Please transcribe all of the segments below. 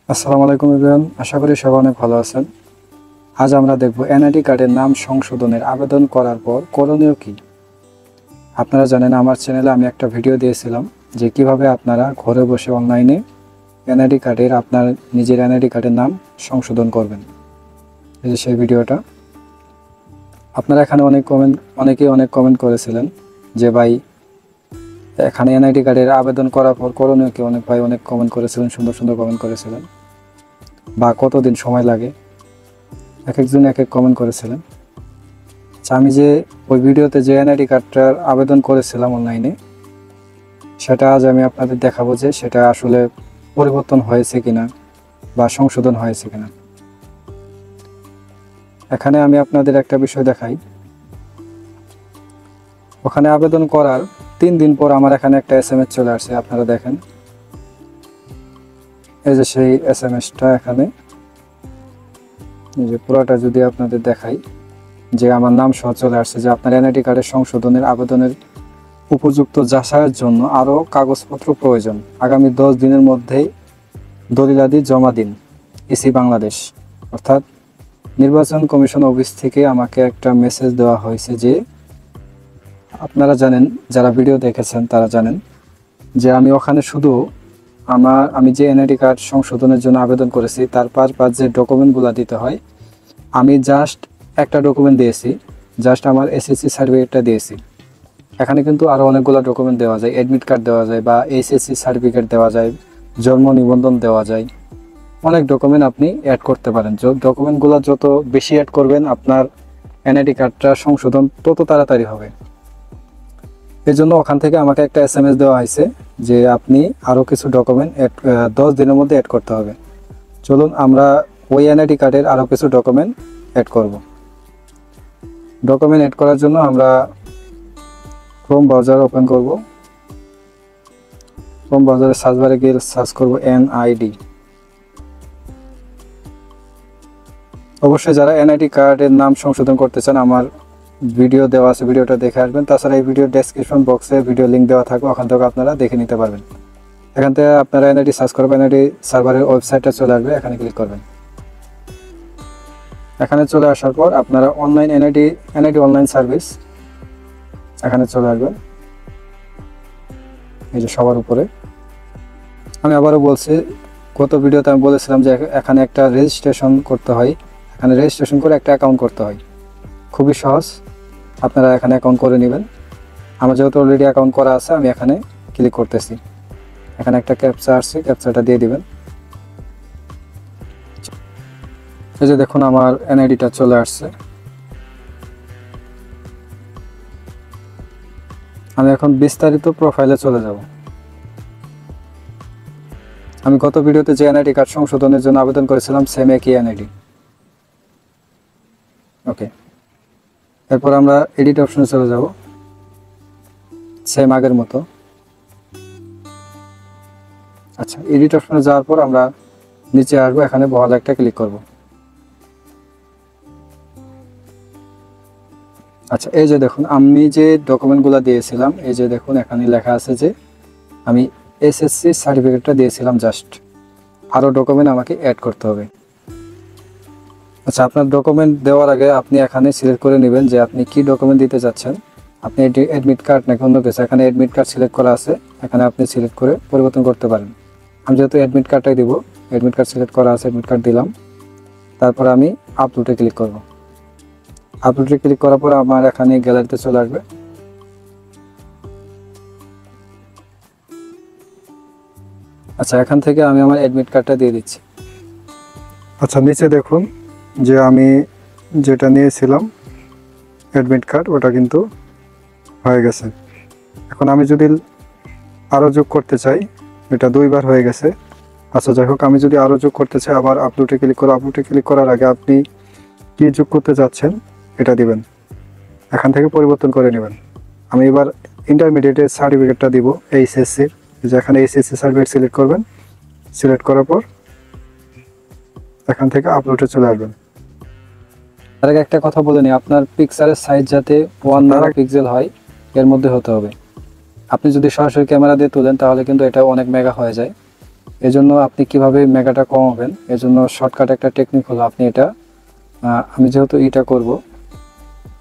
আসসালামু আলাইকুম এভরিওয়ান, আশা করি সবাই অনেক ভালো আছেন। আজ আমরা দেখব এনআইডি কার্ডের নাম সংশোধনের আবেদন করার পর করণীয় কী। আপনারা জানেন আমার চ্যানেলে আমি একটা ভিডিও দিয়েছিলাম যে কিভাবে আপনারা ঘরে বসে অনলাইনে এনআইডি কার্ডের আপনার নিজের এনআইডি কার্ডের নাম সংশোধন করবেন। এই যে সেই ভিডিওটা। আপনারা এখানে অনেকেই অনেক কমেন্ট করেছিলেন যে ভাই এখানে এনআইডি কার্ডের আবেদন করার পর করণীয় কী। অনেক ভাই অনেক কমেন্ট করেছিলেন, সুন্দর সুন্দর কমেন্ট করেছিলেন, বা কতদিন সময় লাগে, এক একজন এক এক কমেন্ট করেছিলেন। আমি যে ওই ভিডিওতে যে এনআইডি কার্ডটার আবেদন করেছিলাম অনলাইনে, সেটা আজ আমি আপনাদের দেখাবো যে সেটা আসলে পরিবর্তন হয়েছে কিনা বা সংশোধন হয়েছে কিনা। এখানে আমি আপনাদের একটা বিষয় দেখাই। ওখানে আবেদন করার 3 দিন পর আমার এখানে একটা SMS চলে আসছে, আপনারা দেখেন। এই যে সেই SMSটা এখানে, এই যে পুরোটা যদি আপনাদের দেখাই, যে আমার নাম সহ চলে আসছে যে আপনার এনআইডি কার্ডের সংশোধনের আবেদনের উপযুক্ত যাচাইয়ের জন্য আরও কাগজপত্র প্রয়োজন। আগামী 10 দিনের মধ্যেই দলিলাদি জমা দিন। ইসি বাংলাদেশ, অর্থাৎ নির্বাচন কমিশন অফিস থেকে আমাকে একটা মেসেজ দেওয়া হয়েছে যে আপনারা জানেন, যারা ভিডিও দেখেছেন তারা জানেন যে আমি ওখানে শুধু আমি যে এনআইডি কার্ড সংশোধনের জন্য আবেদন করেছি তার পাঁচ যে ডকুমেন্টগুলো দিতে হয়, আমি জাস্ট একটা ডকুমেন্ট দিয়েছি, জাস্ট আমার এসএসসি সার্টিফিকেটটা দিয়েছি। এখানে কিন্তু আরও অনেকগুলো ডকুমেন্ট দেওয়া যায়, অ্যাডমিট কার্ড দেওয়া যায় বা এসএসসি সার্টিফিকেট দেওয়া যায়, জন্ম নিবন্ধন দেওয়া যায়, অনেক ডকুমেন্ট আপনি অ্যাড করতে পারেন। ডকুমেন্টগুলো যত বেশি অ্যাড করবেন আপনার এনআইডি কার্ডটা সংশোধন তত তাড়াতাড়ি হবে। এই জন্য ওখান থেকে আমাকে একটা SMS দেওয়া হয়েছে যে আপনি আরও কিছু ডকুমেন্ট 10 দিনের মধ্যে অ্যাড করতে হবে। চলুন আমরা ওই এনআইডি কার্ডের আরও কিছু ডকুমেন্ট অ্যাড করব। ডকুমেন্ট অ্যাড করার জন্য আমরা ক্রোম ব্রাউজার ওপেন করব। ক্রোম ব্রাউজারে সার্চ বারে গিয়ে সার্চ করব NID। অবশ্যই যারা এনআইডি কার্ডের নাম সংশোধন করতে চান আমার ভিডিও দেওয়া আছে, ভিডিওটা দেখে আসবেন। তাছাড়া এই ভিডিও ডেসক্রিপশন বক্সে ভিডিও লিঙ্ক দেওয়া থাকবে, ওখান থেকে আপনারা দেখে নিতে পারবেন। এখান থেকে আপনারা এনআইডি সার্চ করবেন, এনআইডি সার্ভারের ওয়েবসাইটটা চলে আসবে, এখানে ক্লিক করবেন। এখানে চলে আসার পর আপনারা অনলাইন এনআইডি অনলাইন সার্ভিস এখানে চলে আসবেন, এই যে সবার উপরে। আমি আবারও বলছি, গত ভিডিওতে আমি বলেছিলাম যে এখানে একটা রেজিস্ট্রেশন করতে হয়, এখানে রেজিস্ট্রেশন করে একটা অ্যাকাউন্ট করতে হয়। খুবই সহজ, আপনারা এখানে অ্যাকাউন্ট করে নেবেন। আমার যেহেতু অলরেডি অ্যাকাউন্ট করা আছে আমি এখানে ক্লিক করতেছি। এখানে একটা ক্যাপচা আসছে, ক্যাপচাটা দিয়ে দিবেন। এই যে দেখুন আমার এনআইডিটা চলে আসছে। আমি এখন বিস্তারিত প্রোফাইলে চলে যাব। আমি গত ভিডিওতে যে এনআইডি কার্ড সংশোধনের জন্য আবেদন করেছিলাম সেম একই এনআইডি। ওকে, এরপর আমরা এডিট অপশনে চলে যাব, সেম আগের মতো। আচ্ছা, এডিট অপশনে যাওয়ার পর আমরা নিচে আসবো, এখানে বহাল একটা ক্লিক করব। আচ্ছা, এই যে দেখুন আমি যে ডকুমেন্টগুলো দিয়েছিলাম, এই যে দেখুন এখানে লেখা আছে যে আমি এসএসসি সার্টিফিকেটটা দিয়েছিলাম, জাস্ট আরও ডকুমেন্ট আমাকে অ্যাড করতে হবে। আচ্ছা, আপনার ডকুমেন্ট দেওয়ার আগে আপনি এখানে সিলেক্ট করে নেবেন যে আপনি কি ডকুমেন্ট দিতে চাচ্ছেন। আপনি অ্যাডমিট কার্ড নাকি অন্য কিছু, এখানে অ্যাডমিট কার্ড সিলেক্ট করা আছে, এখানে আপনি সিলেক্ট করে পরিবর্তন করতে পারেন। আমি যেহেতু অ্যাডমিট কার্ডটাই দিব, অ্যাডমিট কার্ড সিলেক্ট করা আছে, অ্যাডমিট কার্ড দিলাম। তারপর আমি আপলোডে ক্লিক করব। আপলোডে ক্লিক করার পর আমার এখানে গ্যালারিতে চলে আসবে। আচ্ছা, এখান থেকে আমি আমার অ্যাডমিট কার্ডটা দিয়ে দিচ্ছি। আচ্ছা, নিচে দেখুন যে আমি যেটা নিয়েছিলাম অ্যাডমিট কার্ড, ওটা কিন্তু হয়ে গেছে। এখন আমি যদি আরও যোগ করতে চাই, এটা 2 বার হয়ে গেছে। আচ্ছা, যাই হোক, আমি যদি আরও যোগ করতে চাই আবার আপলোডে ক্লিক করব। আপলোডে ক্লিক করার আগে আপনি কী যোগ করতে চাচ্ছেন এটা দিবেন, এখান থেকে পরিবর্তন করে নেবেন। আমি এবার ইন্টারমিডিয়েটের সার্টিফিকেটটা দিব, এইচএসসির। যেখানে এইচএসসি সার্টিফিকেট সিলেক্ট করবেন, সিলেক্ট করার পর এখান থেকে আপলোডে চলে আসবেন। তার আগে একটা কথা বলে নিই, আপনার পিকচারের সাইজ যাতে 1 মেগাপিক্সেল হয় এর মধ্যে হতে হবে। আপনি যদি সরাসরি ক্যামেরা দিয়ে তোলেন তাহলে কিন্তু এটা অনেক মেগা হয়ে যায়। এজন্য আপনি কিভাবে মেগাটা কমাবেন, এজন্য শর্টকাট একটা টেকনিক হলো আপনি এটা আমি যেহেতু এটা করব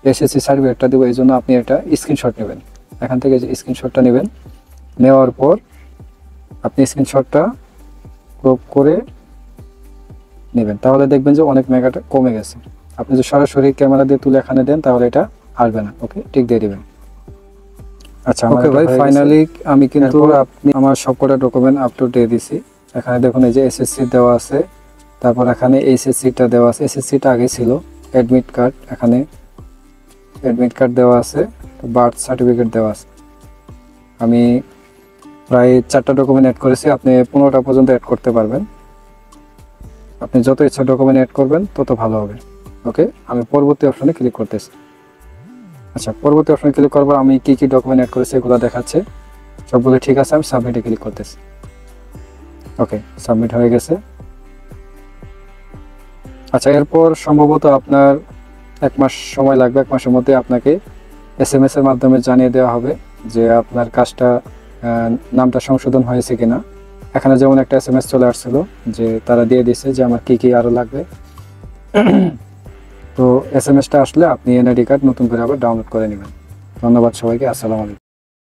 এসএসসি সার্টিফিকেটটা দেবো, এই জন্য আপনি এটা স্ক্রিনশট নেবেন। এখান থেকে যে স্ক্রিনশটটা নেবেন, নেওয়ার পর আপনি স্ক্রিনশটটা ক্রপ করে নেবেন, তাহলে দেখবেন যে অনেক মেগাটা কমে গেছে। আপনি যদি সরাসরি ক্যামেরা দিয়ে তুলে এখানে দেন তাহলে এটা আসবে না। ওকে, ঠিক দিয়ে দিবেন। আচ্ছা ওকে ভাই, ফাইনালি আমি কিন্তু আপনি আমার সবকটা ডকুমেন্ট আপলোড দিয়ে দিছি। এখানে দেখুন এই যে এসএসসি দেওয়া আছে, তারপর এখানে এইচএসসিটা দেওয়া আছে, এসএসসিটা আগে ছিল, অ্যাডমিট কার্ড, এখানে অ্যাডমিট কার্ড দেওয়া আছে, বার্থ সার্টিফিকেট দেওয়া আছে। আমি প্রায় 4টা ডকুমেন্ট অ্যাড করেছি, আপনি 15টা পর্যন্ত অ্যাড করতে পারবেন। আপনি যত ইচ্ছা ডকুমেন্ট অ্যাড করবেন তত ভালো হবে। ওকে, আমি পরবর্তী অপশনে ক্লিক করতেছি। আচ্ছা, পরবর্তী অপশনে ক্লিক করবো, আমি কি কি ডকুমেন্ট অ্যাড করেছি এগুলো দেখাচ্ছে, সবগুলো ঠিক আছে। আমি সাবমিটে ক্লিক করতেছি। ওকে, সাবমিট হয়ে গেছে। আচ্ছা, এরপর সম্ভবত আপনার 1 মাস সময় লাগবে। 1 মাসের মধ্যে আপনাকে এসএমএস এর মাধ্যমে জানিয়ে দেওয়া হবে যে আপনার কাজটা নামটা সংশোধন হয়েছে কিনা। এখানে যেমন একটা এসএমএস চলে আসছিল যে তারা দিয়ে দিয়েছে যে আমার কি কি আরো লাগবে। তো এসএমএসটা আসলে আপনি এনআইডি কার্ড নতুন করে আবার ডাউনলোড করে নেবেন। ধন্যবাদ সবাইকে, আসসালামু আলাইকুম।